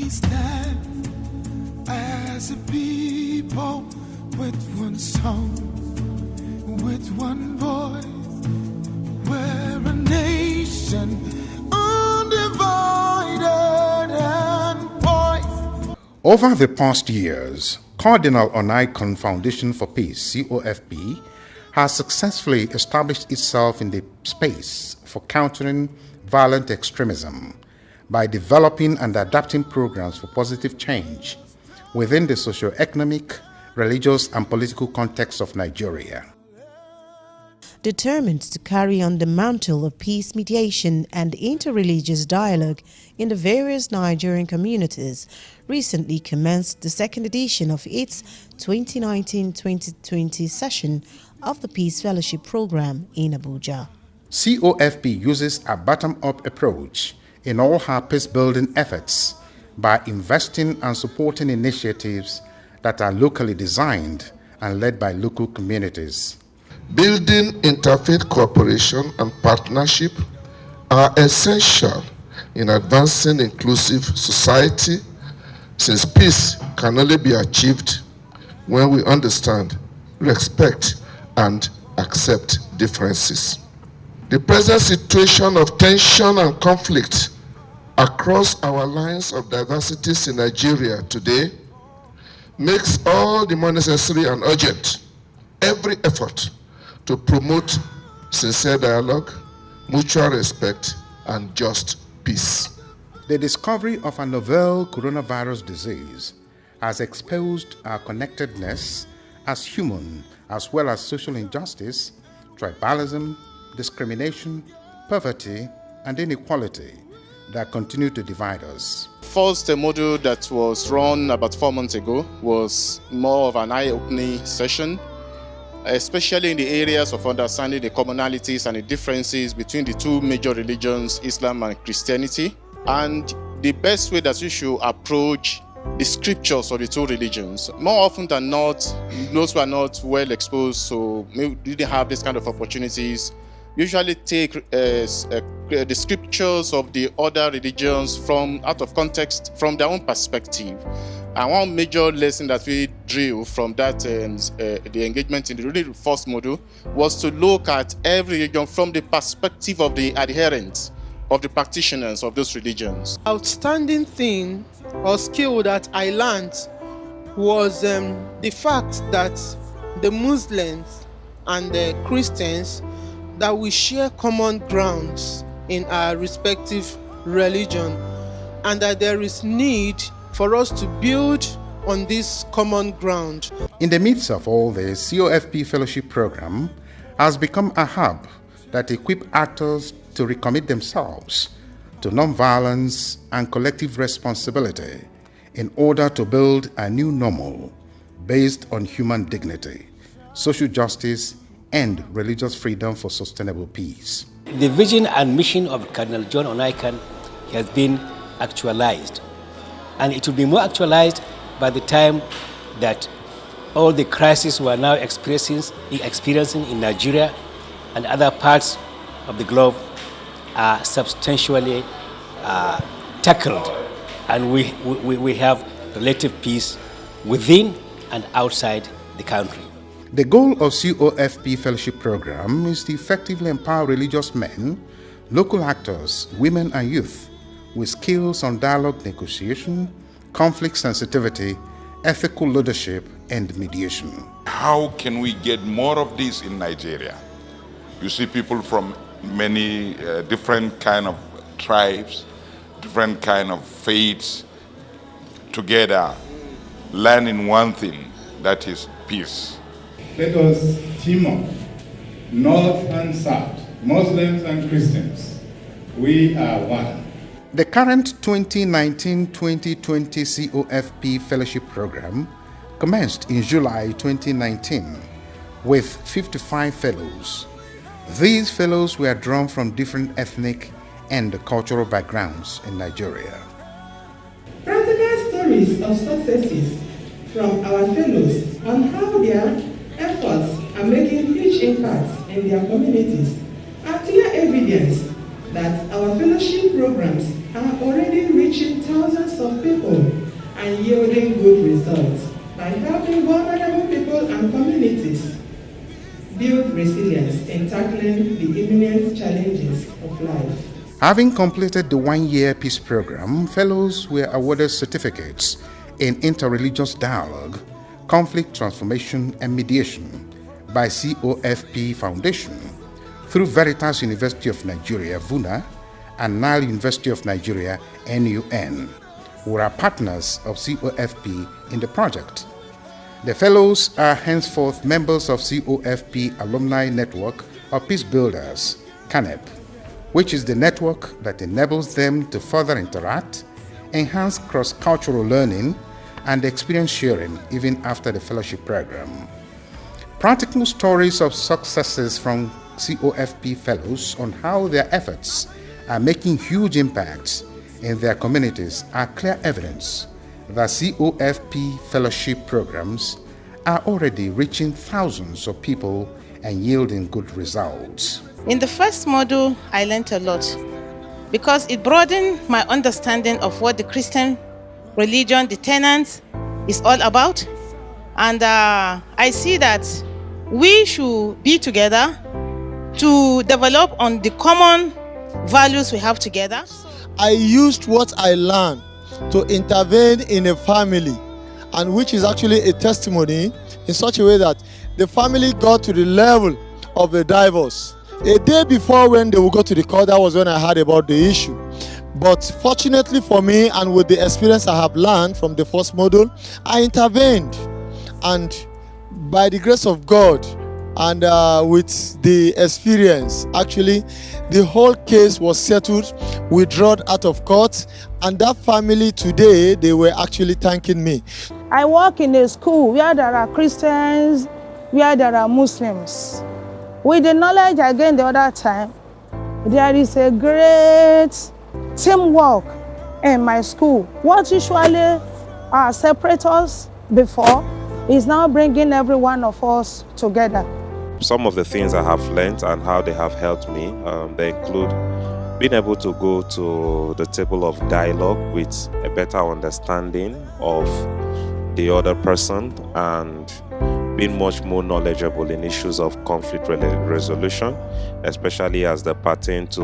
We stand as a people with one song, with one voice. We're a nation undivided and poised. Over the past years, Cardinal Onaikan Foundation for Peace, COFP, has successfully established itself in the space for countering violent extremism by developing and adapting programs for positive change within the socio-economic, religious, and political context of Nigeria. Determined to carry on the mantle of peace mediation and interreligious dialogue in the various Nigerian communities, recently commenced the second edition of its 2019-2020 session of the Peace Fellowship Program in Abuja. COFP uses a bottom-up approach in all her peace-building efforts by investing and supporting initiatives that are locally designed and led by local communities. Building interfaith cooperation and partnership are essential in advancing inclusive society, since peace can only be achieved when we understand, respect, and accept differences. The present situation of tension and conflict across our lines of diversities in Nigeria today makes all the more necessary and urgent every effort to promote sincere dialogue, mutual respect, and just peace. The discovery of a novel coronavirus disease has exposed our connectedness as human as well as social injustice, tribalism, discrimination, poverty, and inequality that continue to divide us. First, the module that was run about 4 months ago was more of an eye-opening session, especially in the areas of understanding the commonalities and the differences between the two major religions, Islam and Christianity, and the best way that we should approach the scriptures of the two religions. More often than not, those who are not well exposed, so maybe didn't have this kind of opportunities, usually take the scriptures of the other religions from out of context, from their own perspective. And one major lesson that we drew from that, the engagement in the really first module, was to look at every religion from the perspective of the adherents, of the practitioners of those religions. Outstanding thing or skill that I learned was the fact that the Muslims and the Christians, that we share common grounds in our respective religion, and that there is need for us to build on this common ground. In the midst of all this, COFP Fellowship Program has become a hub that equips actors to recommit themselves to nonviolence and collective responsibility in order to build a new normal based on human dignity, social justice, and religious freedom for sustainable peace. The vision and mission of Cardinal John Onaikan has been actualized, and it will be more actualized by the time that all the crises we are now experiencing in Nigeria and other parts of the globe are substantially tackled, and we have relative peace within and outside the country. The goal of COFP Fellowship Program is to effectively empower religious men, local actors, women and youth with skills on dialogue negotiation, conflict sensitivity, ethical leadership, and mediation. How can we get more of this in Nigeria? You see people from many different kind of tribes, different kind of faiths together, learning one thing, that is peace. Let us team up, North and South, Muslims and Christians. We are one. The current 2019-2020 COFP Fellowship Program commenced in July 2019 with 55 fellows. These fellows were drawn from different ethnic and cultural backgrounds in Nigeria. Practical stories of successes from our fellows on how their efforts are making huge impacts in their communities are clear evidence that our fellowship programs are already reaching thousands of people and yielding good results by helping vulnerable people and communities build resilience in tackling the imminent challenges of life. Having completed the one-year peace program, fellows were awarded certificates in interreligious dialogue, conflict transformation and mediation by COFP Foundation through Veritas University of Nigeria, VUNA, and Nile University of Nigeria, NUN, who are partners of COFP in the project. The fellows are henceforth members of COFP Alumni Network of Peace Builders, CANEP, which is the network that enables them to further interact, enhance cross-cultural learning, and experience sharing even after the fellowship program. Practical stories of successes from COFP fellows on how their efforts are making huge impacts in their communities are clear evidence that COFP fellowship programs are already reaching thousands of people and yielding good results. In the first module, I learned a lot because it broadened my understanding of what the Christian religion, the tenets, is all about. And I see that we should be together to develop on the common values we have together. I used what I learned to intervene in a family, and which is actually a testimony in such a way that the family got to the level of the divorce. A day before when they would go to the court, that was when I heard about the issue. But fortunately for me, and with the experience I have learned from the first module, I intervened. And by the grace of God and with the experience, actually, the whole case was settled, withdrawn out of court, and that family today, they were actually thanking me. I work in a school where there are Christians, where there are Muslims. With the knowledge I gained the other time, there is a great teamwork in my school. What usually separates us before is now bringing every one of us together. Some of the things I have learned and how they have helped me, they include being able to go to the table of dialogue with a better understanding of the other person and being much more knowledgeable in issues of conflict resolution, especially as they pertain to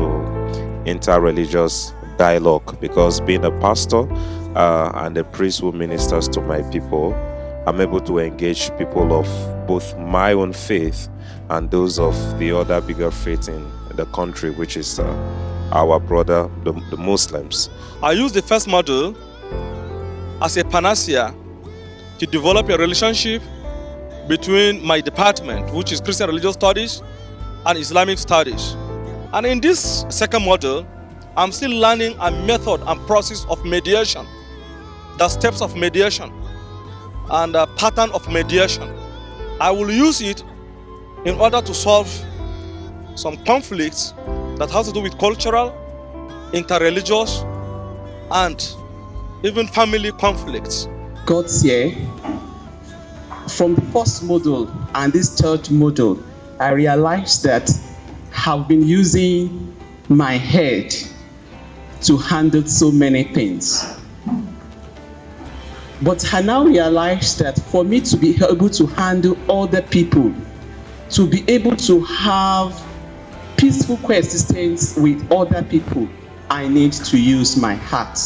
interreligious dialogue, because being a pastor and a priest who ministers to my people, I'm able to engage people of both my own faith and those of the other bigger faith in the country, which is our brother, the Muslims. I use the first model as a panacea to develop a relationship between my department, which is Christian Religious Studies and Islamic Studies. And in this second model, I'm still learning a method and process of mediation, the steps of mediation and a pattern of mediation. I will use it in order to solve some conflicts that has to do with cultural, interreligious, and even family conflicts. God's here. From the first module and this third module, I realized that I've been using my head to handle so many things. But I now realize that for me to be able to handle other people, to be able to have peaceful coexistence with other people, I need to use my heart.